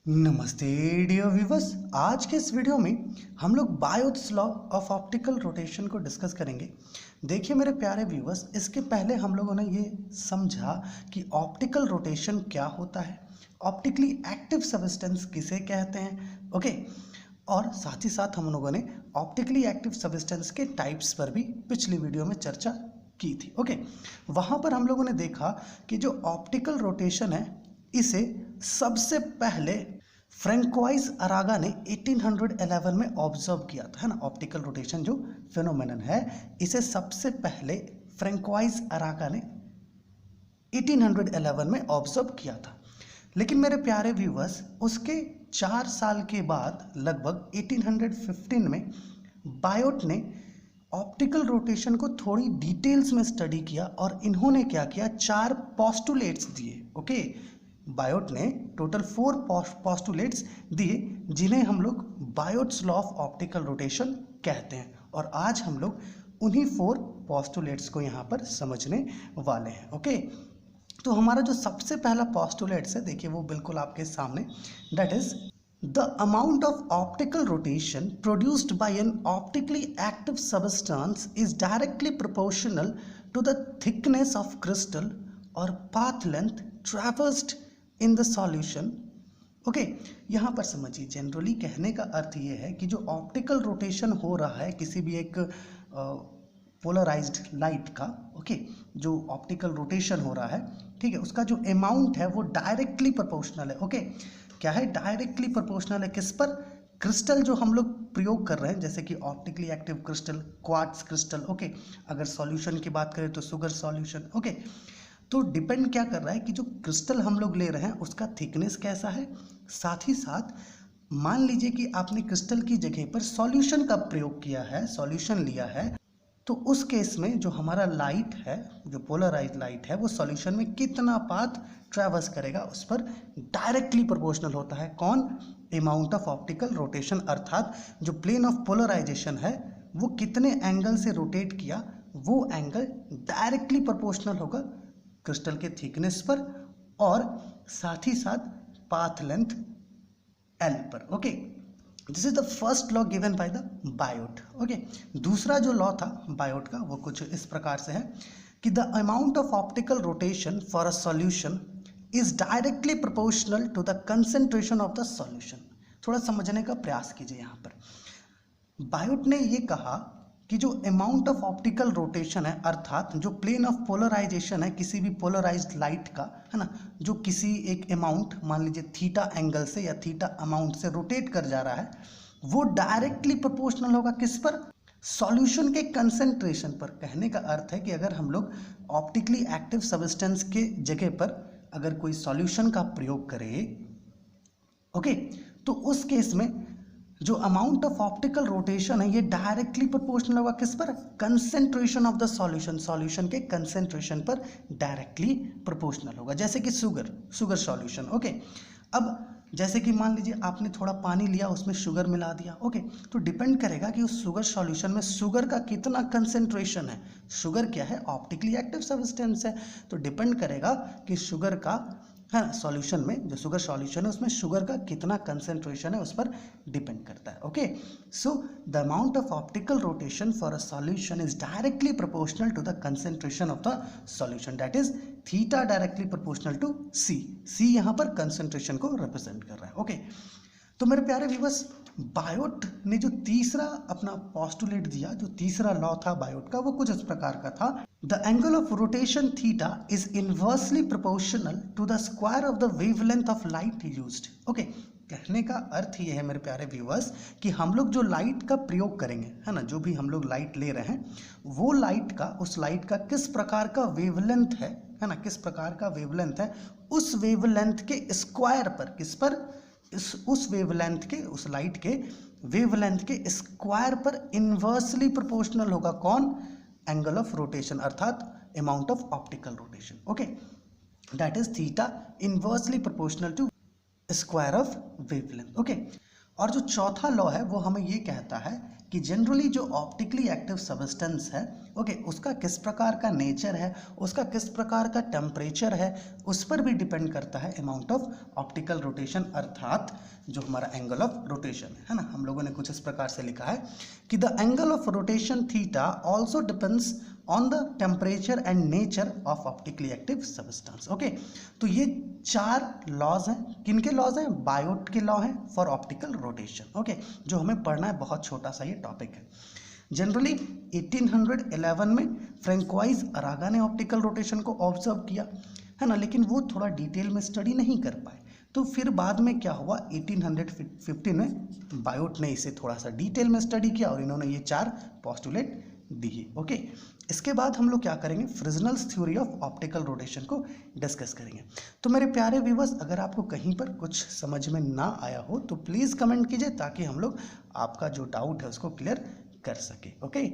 नमस्ते dear viewers. आज के इस वीडियो में हम लोग बायोट्स लॉ ऑफ ऑप्टिकल रोटेशन को डिस्कस करेंगे। देखिए मेरे प्यारे व्यूवर्स, इसके पहले हम लोगों ने ये समझा कि ऑप्टिकल रोटेशन क्या होता है, ऑप्टिकली एक्टिव सब्सटेंस किसे कहते हैं, ओके। और साथ ही साथ हम लोगों ने ऑप्टिकली एक्टिव सब्सटेंस के टाइप्स पर भी पिछली वीडियो में चर्चा की थी, ओके। वहाँ पर हम लोगों ने देखा कि जो ऑप्टिकल रोटेशन है इसे सबसे पहले फ्रैंकोइस अरागा ने 1811 में ऑब्जर्व किया था, है ना। ऑप्टिकल रोटेशन जो फिनोमेनन है इसे सबसे पहले फ्रैंकोइस अरागा ने 1811 में ऑब्जर्व किया था। लेकिन मेरे प्यारे व्यूवर्स, उसके 4 साल के बाद लगभग 1815 में बायोट ने ऑप्टिकल रोटेशन को थोड़ी डिटेल्स में स्टडी किया और इन्होंने क्या किया, 4 पोस्टुलेट्स दिए, ओके। बायोट ने टोटल 4 पोस्टुलेट्स दिए जिन्हें हम लोग बायोट्स लॉ ऑफ ऑप्टिकल रोटेशन कहते हैं। और आज हम लोग उन्हीं 4 पोस्टुलेट्स को यहाँ पर समझने वाले हैं, ओके। तो हमारा जो सबसे पहला पोस्टुलेट्स है, देखिए वो बिल्कुल आपके सामने, that is the amount of optical rotation produced by an optically active substance is directly proportional to the thickness of crystal or path length traversed in the solution, okay. यहाँ पर समझिए, जनरली कहने का अर्थ ये है कि जो ऑप्टिकल रोटेशन हो रहा है किसी भी एक पोलराइज्ड लाइट का, ओके, जो ऑप्टिकल रोटेशन हो रहा है, ठीक है, उसका जो अमाउंट है वो डायरेक्टली प्रोपोर्शनल है, ओके। क्या है? डायरेक्टली प्रोपोर्शनल है किस पर? क्रिस्टल जो हम लोग प्रयोग कर रहे हैं, जैसे कि optically active crystal, quartz crystal, okay. अगर सॉल्यूशन की बात करें तो शुगर सॉल्यूशन, ओके। तो डिपेंड क्या कर रहा है कि जो क्रिस्टल हम लोग ले रहे हैं उसका थिकनेस कैसा है। साथ ही साथ मान लीजिए कि आपने क्रिस्टल की जगह पर सॉल्यूशन का प्रयोग किया है, सॉल्यूशन लिया है, तो उस केस में जो हमारा लाइट है, जो पोलराइज्ड लाइट है, वो सॉल्यूशन में कितना पाथ ट्रैवर्स करेगा उस पर डायरेक्टली प्रोपोर्शनल होता है। कौन? अमाउंट ऑफ ऑप्टिकल रोटेशन, अर्थात जो प्लेन ऑफ पोलराइजेशन है वो कितने एंगल से रोटेट किया, वो एंगल डायरेक्टली प्रोपोर्शनल होगा क्रिस्टल के थिकनेस पर और साथ ही साथ पाथ लेंथ एल पर, okay. This is the first law given by the Biot, okay. दूसरा जो लॉ था बायोट का वो कुछ इस प्रकार से है कि the amount of optical rotation for a solution is directly proportional to the concentration of the solution. थोड़ा समझने का प्रयास कीजिए। यहाँ पर बायोट ने ये कहा कि जो अमाउंट ऑफ ऑप्टिकल रोटेशन है, अर्थात जो प्लेन ऑफ पोलराइजेशन है किसी भी पोलराइज्ड लाइट का, है ना, जो किसी एक अमाउंट, मान लीजिए थीटा एंगल से या थीटा अमाउंट से रोटेट कर जा रहा है, वो डायरेक्टली प्रोपोर्शनल होगा किस पर? सॉल्यूशन के कंसेंट्रेशन पर। कहने का अर्थ है कि अगर हम लोग ऑप्टिकली एक्टिव सब्सटेंस के जगह पर अगर कोई सॉल्यूशन का प्रयोग करें, ओके, तो उस केस में जो अमाउंट ऑफ ऑप्टिकल रोटेशन है ये डायरेक्टली प्रोपोर्शनल होगा किस पर? Concentration of the solution, solution के कंसेंट्रेशन पर डायरेक्टली प्रोपोर्शनल होगा। जैसे कि शुगर सॉल्यूशन, ओके। अब जैसे कि मान लीजिए आपने थोड़ा पानी लिया, उसमें शुगर मिला दिया, ओके, तो डिपेंड करेगा कि उस शुगर सॉल्यूशन में शुगर का कितना कंसेंट्रेशन है। शुगर क्या है? ऑप्टिकली एक्टिव सब्सटेंस है, तो डिपेंड करेगा कि शुगर का, है ना, सॉल्यूशन में जो शुगर सॉल्यूशन है उसमें शुगर का कितना कंसेंट्रेशन है उस पर डिपेंड करता है, okay. So the amount of optical rotation for a solution is directly proportional to the concentration of the solution, that is theta directly proportional to C. C यहाँ पर कंसेंट्रेशन को रिप्रेजेंट कर रहा है, ओके। तो मेरे प्यारे व्यूअर्स, बायोट ने जो तीसरा अपना पोस्टुलेट दिया, जो तीसरा लॉ था बायोट का, वो कुछ इस प्रकार का था। The angle of rotation theta is inversely proportional to the square of the wavelength of light used, okay. कहने का अर्थ ये है मेरे प्यारे व्यूअर्स कि हम लोग जो लाइट का प्रयोग करेंगे, है ना, जो भी हम लोग लाइट ले रहे हैं, वो लाइट का, उस लाइट का किस प्रकार का वेवलेंथ है ना, किस प्रकार का वेवलेंथ है, उस वेवलेंथ के स्क्वायर पर, किस पर? उस वेवलेंथ के, उस लाइट के वेवलेंथ के स्क्वायर पर इनवर्सली प्रोपोर्शनल होगा कौन? एंगल ऑफ रोटेशन, अर्थात amount of optical rotation, okay. That is theta inversely proportional to square of wavelength, okay. और जो चौथा लॉ है वो हमें ये कहता है कि जनरली जो ऑप्टिकली एक्टिव सब्सटेंस है, ओके, उसका किस प्रकार का नेचर है, उसका किस प्रकार का टेम्परेचर है, उस पर भी डिपेंड करता है अमाउंट ऑफ ऑप्टिकल रोटेशन, अर्थात जो हमारा एंगल ऑफ रोटेशन है ना। हम लोगों ने कुछ इस प्रकार से लिखा है कि the angle of rotation theta also depends on the temperature and nature of optically active substance. Okay, तो ये 4 लॉज हैं। किन के लॉज हैं? बायोट के लॉ हैं फॉर ऑप्टिकल रोटेशन। ओके, जो हमें पढ़ना है, बहुत छोटा सा ये टॉपिक है। जनरली 1811 में फ्रैंकोइस अरागा ने ऑप्टिकल रोटेशन को ऑब्जर्व किया है ना, लेकिन वो थोड़ा डिटेल में स्टडी नहीं कर पाए। तो फिर बाद में क्या हुआ, 1815 में बायोट ने इसे थोड़ा सा डिटेल में स्टडी किया और इन्होंने ये 4 पोस्टुलेट दिए। ओके, इसके बाद हम लोग क्या करेंगे, फ्रिजनल्स थ्योरी ऑफ ऑप्टिकल रोटेशन को डिस्कस करेंगे। तो मेरे प्यारे व्यूअर्स, अगर आपको कहीं पर कुछ समझ में ना आया हो तो प्लीज़ कमेंट कीजिए, ताकि हम लोग आपका जो डाउट है उसको क्लियर कर सके। ओके।